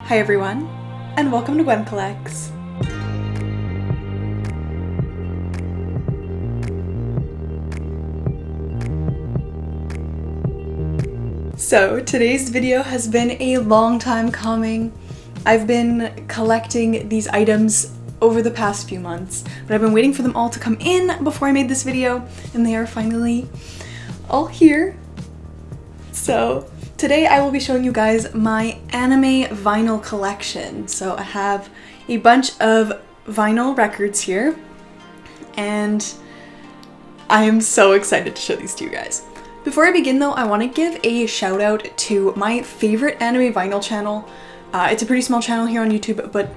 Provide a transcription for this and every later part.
Hi everyone, and welcome to Gwyn Collects. So today's video has been a long time coming. I've been collecting these items over the past few months, but I've been waiting for them all to come in before I made this video, and they are finally all here. So today I will be showing you guys my anime vinyl collection. So I have a bunch of vinyl records here, and I am so excited to show these to you guys. Before I begin though, I want to give a shout out to my favorite anime vinyl channel. It's a pretty small channel here on YouTube, but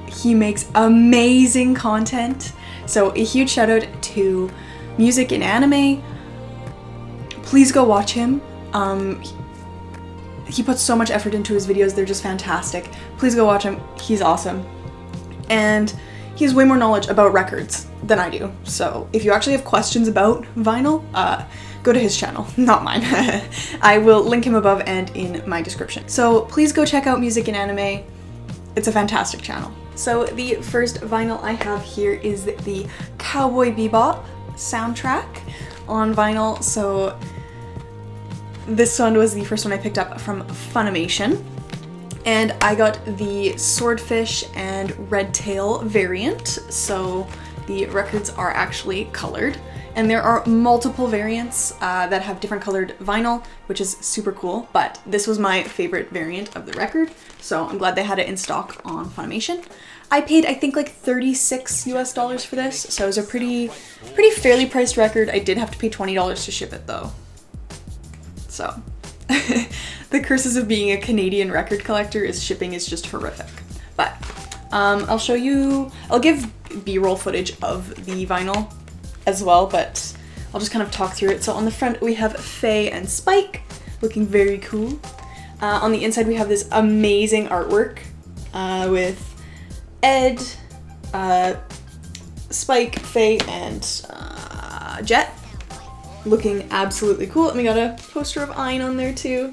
he makes amazing content. So a huge shout out to Music in Anime. Please go watch him. He puts so much effort into his videos, they're just fantastic. Please go watch him, he's awesome. And he has way more knowledge about records than I do. So if you actually have questions about vinyl, go to his channel, not mine. I will link him above and in my description. So please go check out Music in Anime. It's a fantastic channel. So the first vinyl I have here is the Cowboy Bebop soundtrack on vinyl. So this one was the first one I picked up from Funimation, and I got the Swordfish and Red Tail variant, so the records are actually colored, and there are multiple variants that have different colored vinyl, which is super cool, but this was my favorite variant of the record, so I'm glad they had it in stock on Funimation. I paid, I think, like $36 US for this, so it was a pretty fairly priced record. I did have to pay $20 to ship it though. So, the curses of being a Canadian record collector is shipping is just horrific. But, I'll give B-roll footage of the vinyl as well, but I'll just kind of talk through it. So on the front we have Faye and Spike, looking very cool. On the inside we have this amazing artwork with Ed, Spike, Faye, and Jet. Looking absolutely cool, and we got a poster of Ein on there too.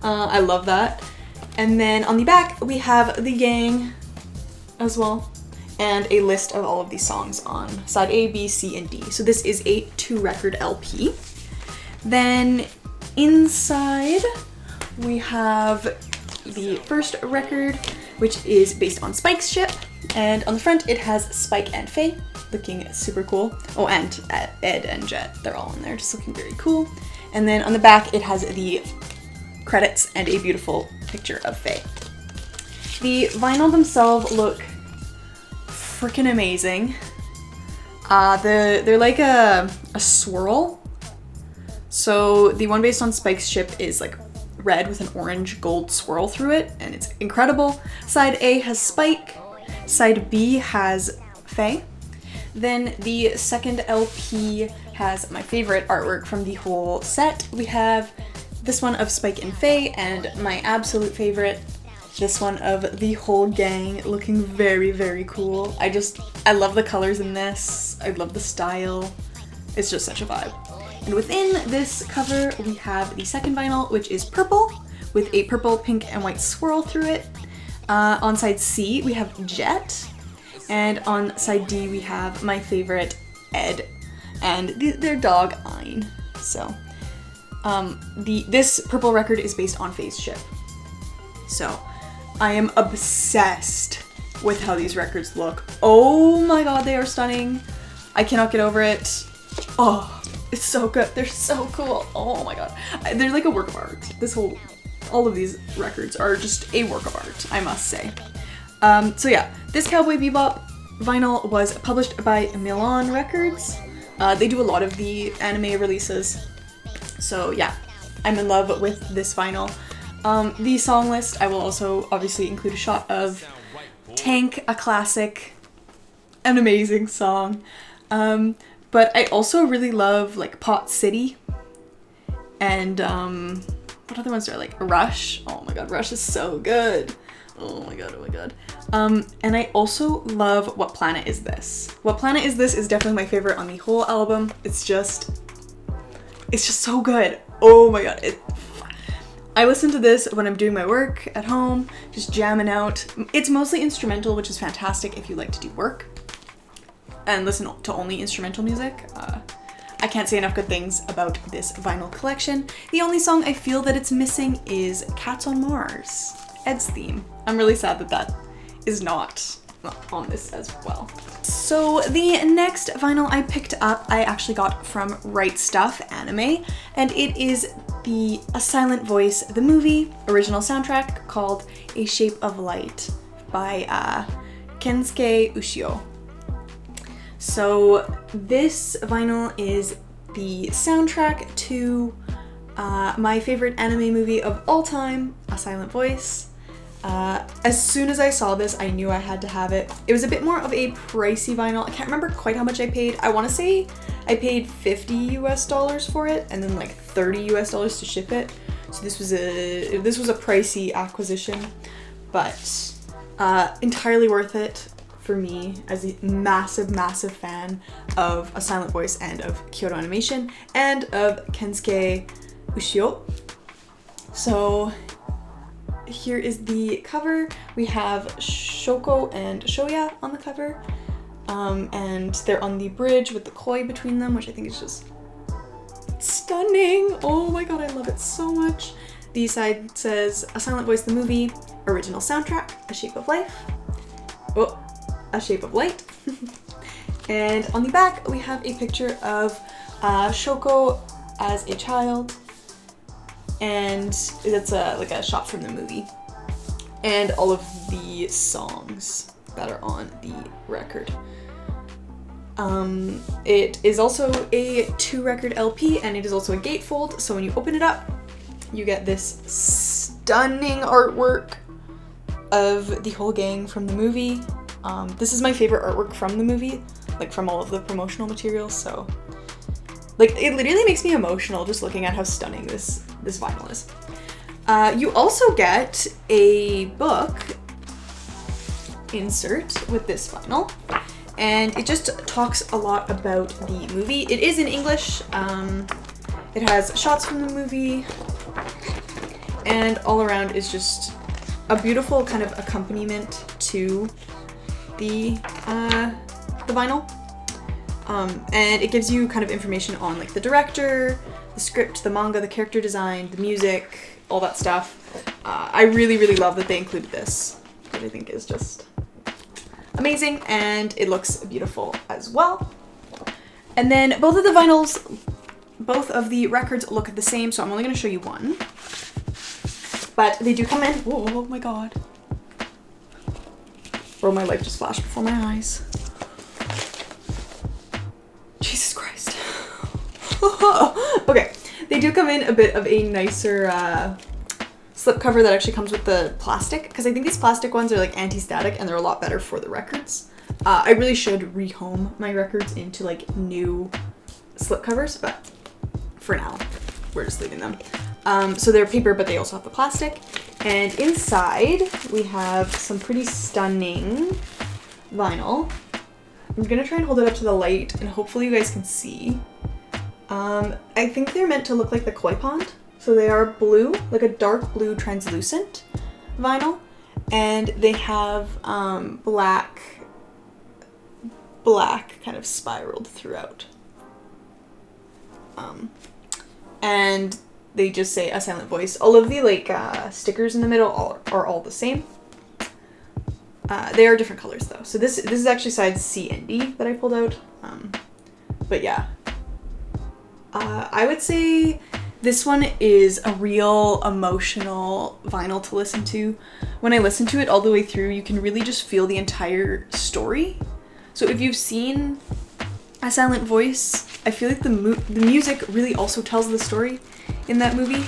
I love that. And then on the back we have the gang as well, and a list of all of these songs on side A, B, C, and D. So this is a 2-record LP. Then inside we have the first record, which is based on Spike's ship, and on the front it has Spike and Faye, looking super cool. Oh, and Ed and Jet, they're all in there, just looking very cool. And then on the back it has the credits and a beautiful picture of Faye. The vinyl themselves look freaking amazing. They're like a swirl. So the one based on Spike's ship is like red with an orange gold swirl through it, and it's incredible. Side A has Spike, side B has Faye. Then the second LP has my favorite artwork from the whole set. We have this one of Spike and Faye, and my absolute favorite, this one of the whole gang, looking very, very cool. I love the colors in this. I love the style. It's just such a vibe. And within this cover, we have the second vinyl, which is purple, with a purple, pink, and white swirl through it. On side C, we have Jet. And on side D, we have my favorite, Ed, and their dog, Ein. So, this purple record is based on Faye's ship. So, I am obsessed with how these records look. Oh my god, they are stunning. I cannot get over it. Oh, it's so good. They're so cool. Oh my god. They're like a work of art. All of these records are just a work of art, I must say. So yeah, this Cowboy Bebop vinyl was published by Milan Records. They do a lot of the anime releases. So yeah, I'm in love with this vinyl. The song list, I will also obviously include a shot of Tank, a classic, an amazing song. But I also really love like Pot City and what other ones are like Rush. Oh my god, Rush is so good. Oh my god, oh my god. And I also love What Planet Is This? What Planet Is This is definitely my favorite on the whole album. It's just so good. Oh my god. I listen to this when I'm doing my work at home, just jamming out. It's mostly instrumental, which is fantastic if you like to do work and listen to only instrumental music. I can't say enough good things about this vinyl collection. The only song I feel that it's missing is Cats on Mars, Ed's theme. I'm really sad that that is not on this as well. So the next vinyl I picked up, I actually got from Right Stuff Anime, and it is the A Silent Voice, the movie original soundtrack called A Shape of Light by Kensuke Ushio. So this vinyl is the soundtrack to my favorite anime movie of all time, A Silent Voice. As soon as I saw this, I knew I had to have it. It was a bit more of a pricey vinyl. I can't remember quite how much I paid. I want to say I paid $50 US for it and then like $30 US to ship it. So this was a pricey acquisition, but entirely worth it for me as a massive fan of A Silent Voice and of Kyoto Animation and of Kensuke Ushio. So here is the cover. We have Shoko and Shoya on the cover, and they're on the bridge with the koi between them, which I think is just stunning. Oh my god, I love it so much. The side says A Silent Voice, the movie, original soundtrack, A Shape of Life. Oh, A Shape of Light. And on the back, we have a picture of Shoko as a child, and that's like a shot from the movie, and all of the songs that are on the record. It is also a 2-record LP, and it is also a gatefold, so when you open it up, you get this stunning artwork of the whole gang from the movie. This is my favorite artwork from the movie, like from all of the promotional materials, so like it literally makes me emotional just looking at how stunning this vinyl is. You also get a book insert with this vinyl, and it just talks a lot about the movie. It is in English. It has shots from the movie, and all around is just a beautiful kind of accompaniment to the vinyl. And it gives you kind of information on like the director, the script, the manga, the character design, the music, all that stuff. I really love that they included this, which I think is just amazing, and it looks beautiful as well. And then both of the records look the same, so I'm only going to show you one. But they do come in. Whoa, oh my god. Bro, my life just flashed before my eyes. Jesus Christ. Okay, they do come in a bit of a nicer slipcover that actually comes with the plastic, because I think these plastic ones are like anti-static and they're a lot better for the records. I really should rehome my records into like new slipcovers, but for now, we're just leaving them. So they're paper, but they also have the plastic. And inside, we have some pretty stunning vinyl. I'm gonna try and hold it up to the light, and hopefully you guys can see. I think they're meant to look like the koi pond. So they are blue, like a dark blue translucent vinyl. And they have black kind of spiraled throughout. And they just say A Silent Voice. All of the like stickers in the middle are all the same. They are different colors though. So this is actually sides C and D that I pulled out. But yeah. I would say this one is a real emotional vinyl to listen to. When I listen to it all the way through, you can really just feel the entire story. So if you've seen A Silent Voice, I feel like the music really also tells the story in that movie.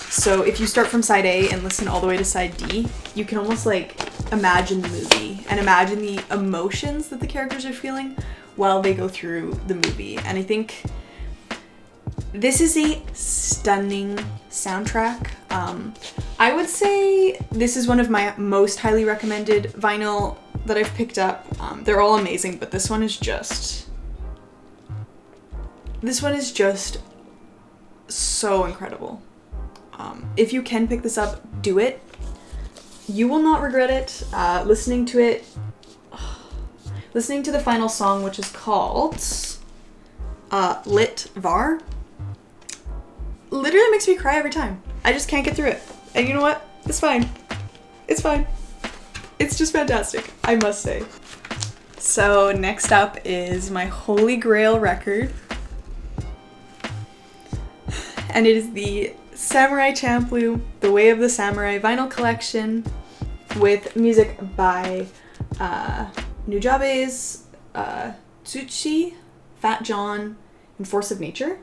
So if you start from side A and listen all the way to side D, you can almost like imagine the movie and imagine the emotions that the characters are feeling while they go through the movie. And I think this is a stunning soundtrack. I would say this is one of my most highly recommended vinyl that I've picked up. They're all amazing, but this one is just so incredible. If you can pick this up, do it. You will not regret it. Listening to it, listening to the final song, which is called Lit Var, literally makes me cry every time. I just can't get through it. And you know what? It's fine. It's fine. It's just fantastic, I must say. So next up is my holy grail record. And it is the Samurai Champloo, The Way of the Samurai vinyl collection with music by Nujabes, Tsuchi, Fat John, and Force of Nature.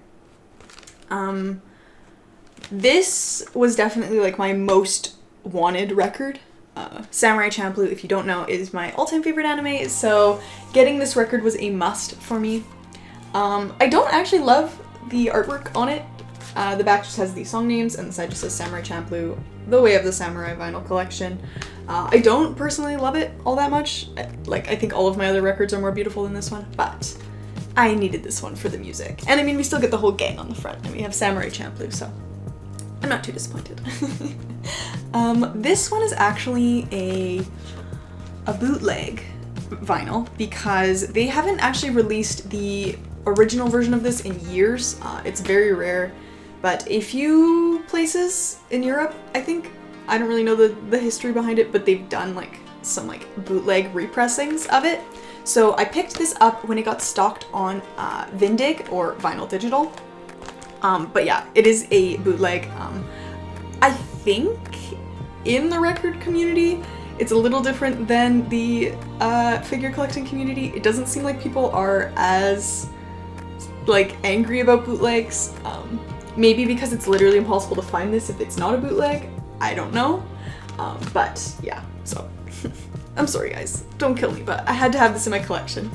This was definitely like my most wanted record. Samurai Champloo, if you don't know, is my all-time favorite anime, so getting this record was a must for me. I don't actually love the artwork on it. The back just has the song names and the side just says Samurai Champloo, The Way of the Samurai vinyl collection. I don't personally love it all that much. Like, I think all of my other records are more beautiful than this one, but I needed this one for the music. And I mean, we still get the whole gang on the front, and we have Samurai Champloo, so I'm not too disappointed. This one is actually a bootleg vinyl because they haven't actually released the original version of this in years. It's very rare, but a few places in Europe, I think, I don't really know the history behind it, but they've done like some like bootleg repressings of it. So I picked this up when it got stocked on Vindig or Vinyl Digital. But yeah, it is a bootleg. I think in the record community, it's a little different than the figure collecting community. It doesn't seem like people are as like angry about bootlegs. Maybe because it's literally impossible to find this if it's not a bootleg. I don't know. But yeah, so I'm sorry guys, don't kill me, but I had to have this in my collection.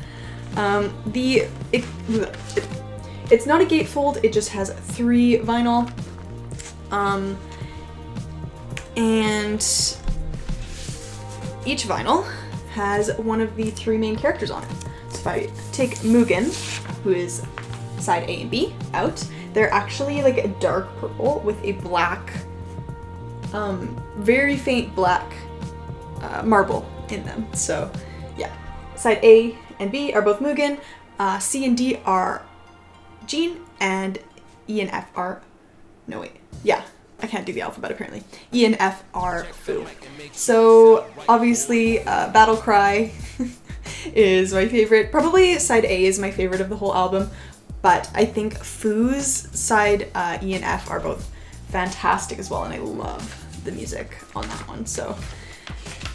It's not a gatefold, it just has 3 vinyl. And each vinyl has one of the 3 main characters on it. So if I take Mugen, who is side A and B, out, they're actually like a dark purple with a black, very faint black marble in them. So yeah, side A and B are both Mugen, C and D are Jean, and E and F are, no wait, yeah, I can't do the alphabet apparently. E and F are Fu. So obviously Battle Cry is my favorite. Probably side A is my favorite of the whole album, but I think Fu's side E and F are both fantastic as well, and I love the music on that one. So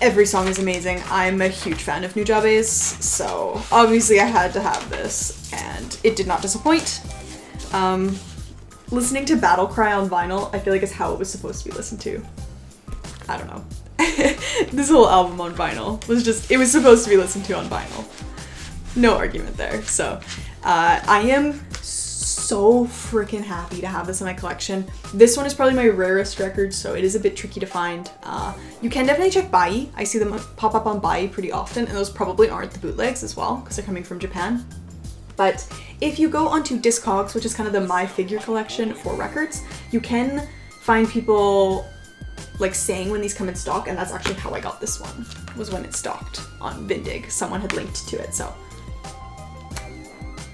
every song is amazing. I'm a huge fan of Nujabes, so obviously I had to have this, and it did not disappoint. Listening to Battle Cry on vinyl, I feel like is how it was supposed to be listened to. I don't know. This whole album on vinyl was just, it was supposed to be listened to on vinyl. No argument there. So I am so freaking happy to have this in my collection. This one is probably my rarest record, so it is a bit tricky to find. You can definitely check Bai. I see them pop up on Bai pretty often, and those probably aren't the bootlegs as well, because they're coming from Japan. But if you go onto Discogs, which is kind of the My Figure collection for records, you can find people like saying when these come in stock, and that's actually how I got this one, was when it stocked on Vindig. Someone had linked to it, so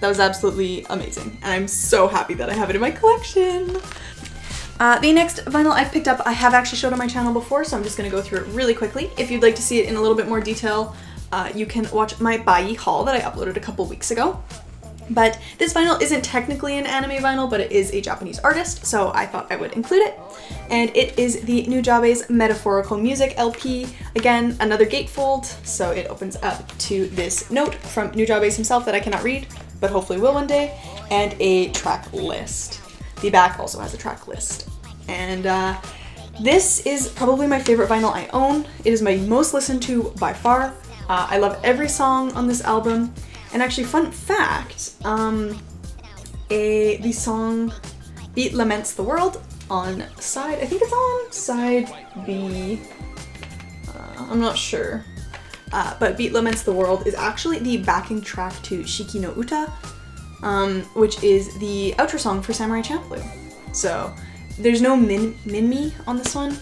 that was absolutely amazing, and I'm so happy that I have it in my collection. The next vinyl I've picked up, I have actually showed on my channel before, so I'm just gonna go through it really quickly. If you'd like to see it in a little bit more detail, you can watch my Bai haul that I uploaded a couple weeks ago. But this vinyl isn't technically an anime vinyl, but it is a Japanese artist, so I thought I would include it. And it is the Nujabes Metaphorical Music LP. Again, another gatefold, so it opens up to this note from Nujabes himself that I cannot read, but hopefully will one day, and a track list. The back also has a track list. And this is probably my favorite vinyl I own. It is my most listened to by far. I love every song on this album. And actually, fun fact, the song Beat Laments the World on side, I think it's on side B, I'm not sure, but Beat Laments the World is actually the backing track to Shiki no Uta, which is the outro song for Samurai Champloo. So there's no Minmi on this one.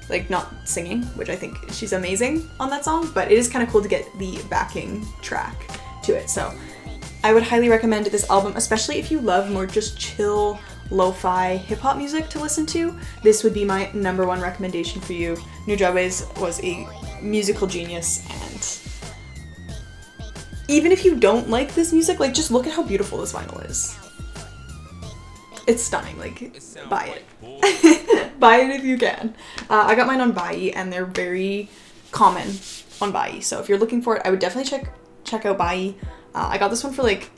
Like not singing, which I think she's amazing on that song, but it is kind of cool to get the backing track to it. So I would highly recommend this album, especially if you love more just chill, lo-fi hip-hop music to listen to. This would be my #1 recommendation for you. Nujabes was a musical genius, and even if you don't like this music, like just look at how beautiful this vinyl is. It's stunning, like buy it. Buy it if you can. I got mine on Bai, and they're very common on Bai, so if you're looking for it, I would definitely check out Bai. I got this one for like,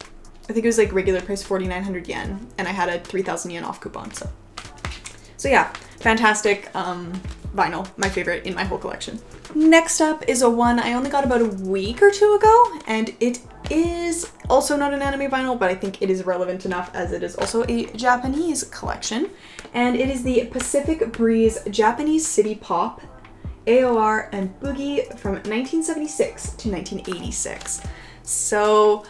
I think it was like regular price 4,900 yen, and I had a 3,000 yen off coupon, so yeah, fantastic vinyl, my favorite in my whole collection. Next up is a one I only got about a week or two ago, and it is also not an anime vinyl, but I think it is relevant enough as it is also a Japanese collection, and it is the Pacific Breeze Japanese City Pop, AOR, and Boogie from 1976 to 1986. So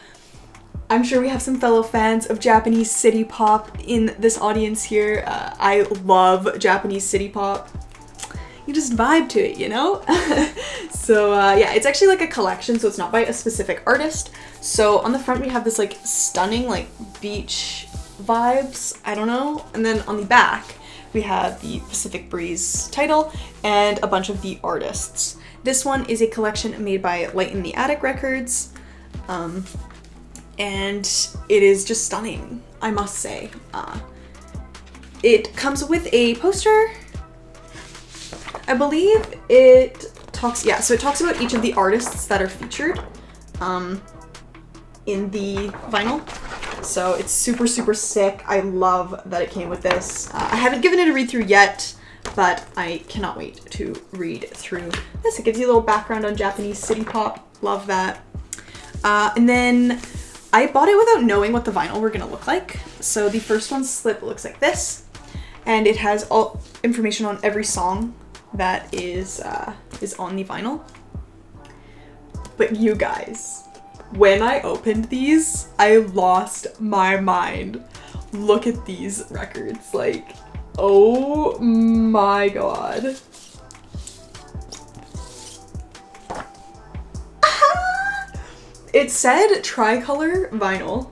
I'm sure we have some fellow fans of Japanese city pop in this audience here. I love Japanese city pop. You just vibe to it, you know? So yeah, it's actually like a collection, so it's not by a specific artist. So on the front we have this like stunning like beach vibes, I don't know. And then on the back we have the Pacific Breeze title and a bunch of the artists. This one is a collection made by Light in the Attic Records. And it is just stunning, I must say. It comes with a poster. I believe it talks, yeah, so it talks about each of the artists that are featured in the vinyl. So it's super, super sick. I love that it came with this. I haven't given it a read through yet, but I cannot wait to read through this. It gives you a little background on Japanese city pop. Love that. And then I bought it without knowing what the vinyl were gonna look like. So the first one slip looks like this, and it has all information on every song that is on the vinyl. But you guys, when I opened these, I lost my mind. Look at these records, like, oh my god. It said Tricolour vinyl.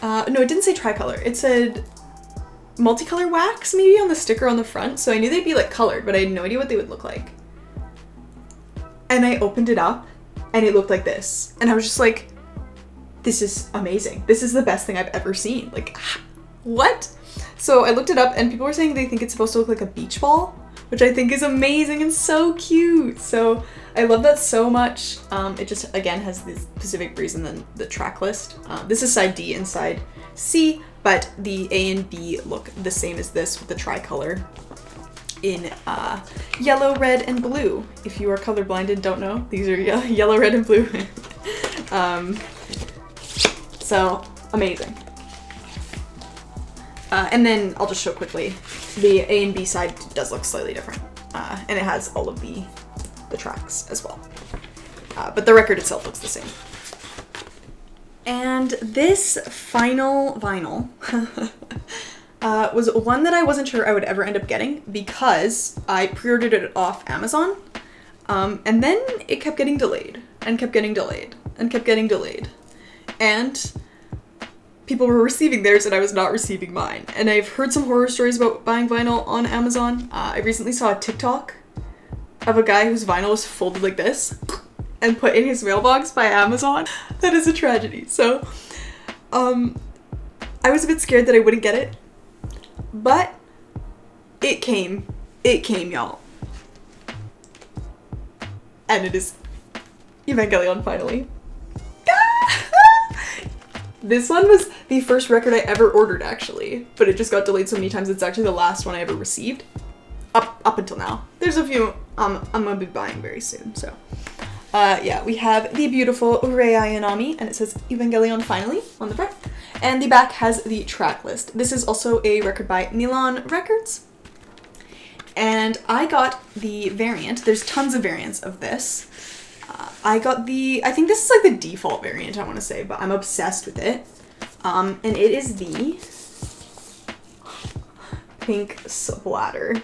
No, it didn't say Tricolour. It said multicolor wax maybe on the sticker on the front. So I knew they'd be like colored, but I had no idea what they would look like. And I opened it up and it looked like this. And I was just like, this is amazing. This is the best thing I've ever seen. Like, what? So I looked it up and people were saying they think it's supposed to look like a beach ball, which I think is amazing and so cute. So I love that so much. It just, again, has this Pacific Breeze and then the track list. This is side D and side C, but the A and B look the same as this with the tricolor in yellow, red, and blue. If you are colorblind and don't know, these are yellow, red, and blue. So amazing. And then I'll just show quickly. The A and B side does look slightly different, and it has all of the tracks as well. But the record itself looks the same. And this final vinyl was one that I wasn't sure I would ever end up getting because I pre-ordered it off Amazon, and then it kept getting delayed and kept getting delayed and kept getting delayed. And people were receiving theirs and I was not receiving mine. And I've heard some horror stories about buying vinyl on Amazon. I recently saw a TikTok of a guy whose vinyl was folded like this and put in his mailbox by Amazon. That is a tragedy. So, I was a bit scared that I wouldn't get it, but it came. It came, y'all. And it is Evangelion Finally. This one was the first record I ever ordered, actually, but it just got delayed so many times. It's actually the last one I ever received, up until now. There's a few I'm gonna be buying very soon, so. Yeah, we have the beautiful Rei Ayanami, and it says Evangelion Finally on the front, and the back has the track list. This is also a record by Milan Records, and I got the variant. There's tons of variants of this. I got I think this is like the default variant, I want to say, but I'm obsessed with it. And it is pink splatter.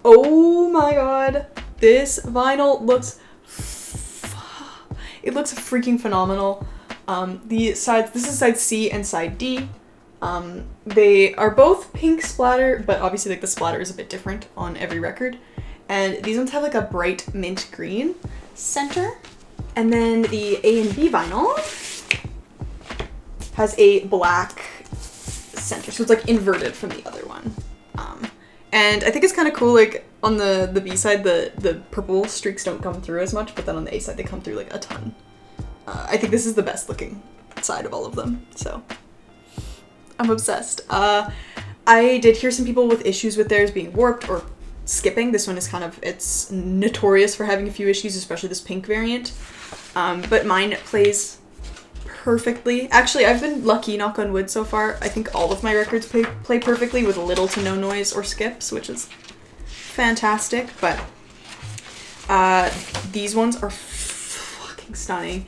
Oh my god. This vinyl looks... It looks freaking phenomenal. This is side C and side D. They are both pink splatter, but obviously like the splatter is a bit different on every record. And these ones have like a bright mint green center. And then the A and B vinyl has a black center. So it's like inverted from the other one. And I think it's kind of cool, like on the B side, the purple streaks don't come through as much, but then on the A side they come through like a ton. I think this is the best looking side of all of them, so I'm obsessed. I did hear some people with issues with theirs being warped or skipping. This one is it's notorious for having a few issues, especially this pink variant. But mine plays perfectly. Actually, I've been lucky, knock on wood so far. I think all of my records play perfectly with little to no noise or skips, which is fantastic. But these ones are fucking stunning.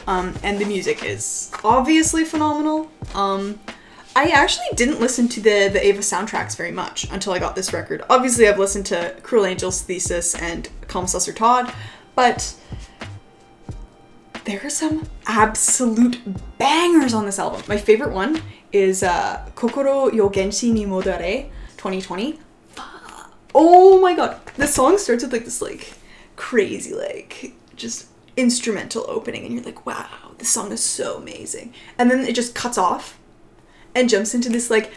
And the music is obviously phenomenal. I actually didn't listen to the Eva soundtracks very much until I got this record. Obviously, I've listened to Cruel Angel's Thesis and Calm Susser Todd, but there are some absolute bangers on this album. My favorite one is Kokoro yo Genshi ni Modare 2020. Oh my god. The song starts with like this like crazy like just instrumental opening and you're like, wow, this song is so amazing. And then it just cuts off and jumps into this like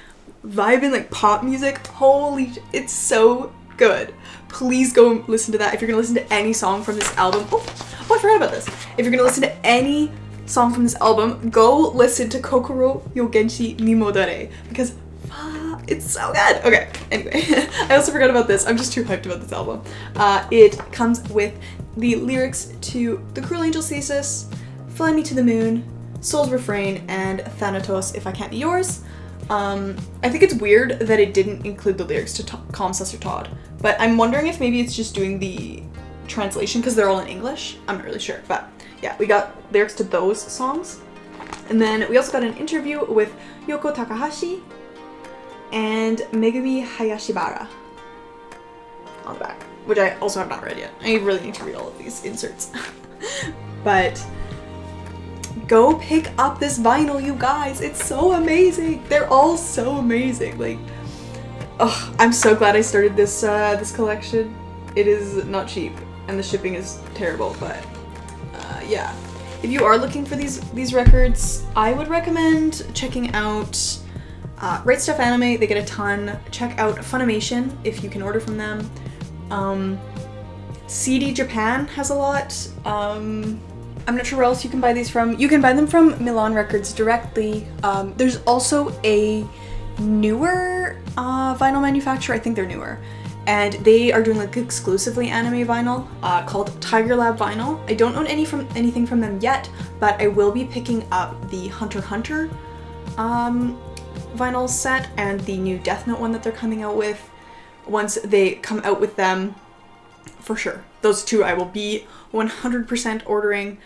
vibing like pop music. Holy, it's so good. Please go listen to that. If you're gonna listen to any song from this album, oh, I forgot about this. If you're gonna listen to any song from this album, go listen to Kokoro yo Genshi ni Modare because it's so good. Okay, anyway, I also forgot about this. I'm just too hyped about this album. It comes with the lyrics to The Cruel Angel's Thesis, Fly Me to the Moon, Soul's Refrain, and Thanatos If I Can't Be Yours. I think it's weird that it didn't include the lyrics to Calm Susser Todd, but I'm wondering if maybe it's just doing the translation because they're all in English. I'm not really sure, but yeah, we got lyrics to those songs. And then we also got an interview with Yoko Takahashi and Megumi Hayashibara on the back, which I also have not read yet. I really need to read all of these inserts. But go pick up this vinyl, you guys. It's so amazing. They're all so amazing. Like, oh, I'm so glad I started this this collection. It is not cheap, and the shipping is terrible. But yeah, if you are looking for these records, I would recommend checking out Right Stuff Anime. They get a ton. Check out Funimation if you can order from them. CD Japan has a lot. I'm not sure where else you can buy these from. You can buy them from Milan Records directly. There's also a newer vinyl manufacturer. I think they're newer. And they are doing like exclusively anime vinyl called Tiger Lab Vinyl. I don't own anything from them yet, but I will be picking up the Hunter x Hunter vinyl set and the new Death Note one that they're coming out with once they come out with them. For sure. Those two I will be 100% ordering.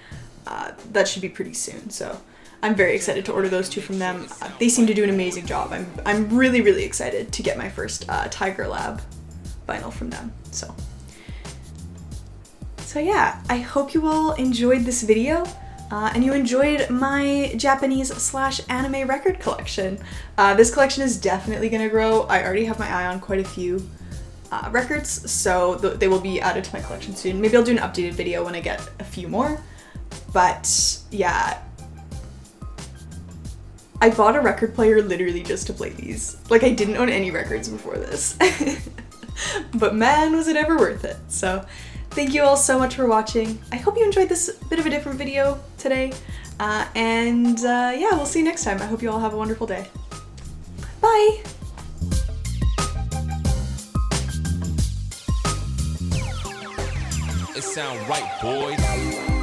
That should be pretty soon. So I'm very excited to order those two from them. They seem to do an amazing job. I'm really, really excited to get my first Tiger Lab vinyl from them. So yeah, I hope you all enjoyed this video. And you enjoyed my Japanese/anime record collection. This collection is definitely gonna grow. I already have my eye on quite a few records, so they will be added to my collection soon. Maybe I'll do an updated video when I get a few more. But yeah, I bought a record player literally just to play these. Like, I didn't own any records before this. But man, was it ever worth it. So thank you all so much for watching. I hope you enjoyed this bit of a different video today. Yeah, we'll see you next time. I hope you all have a wonderful day. Bye! It sound right, boys.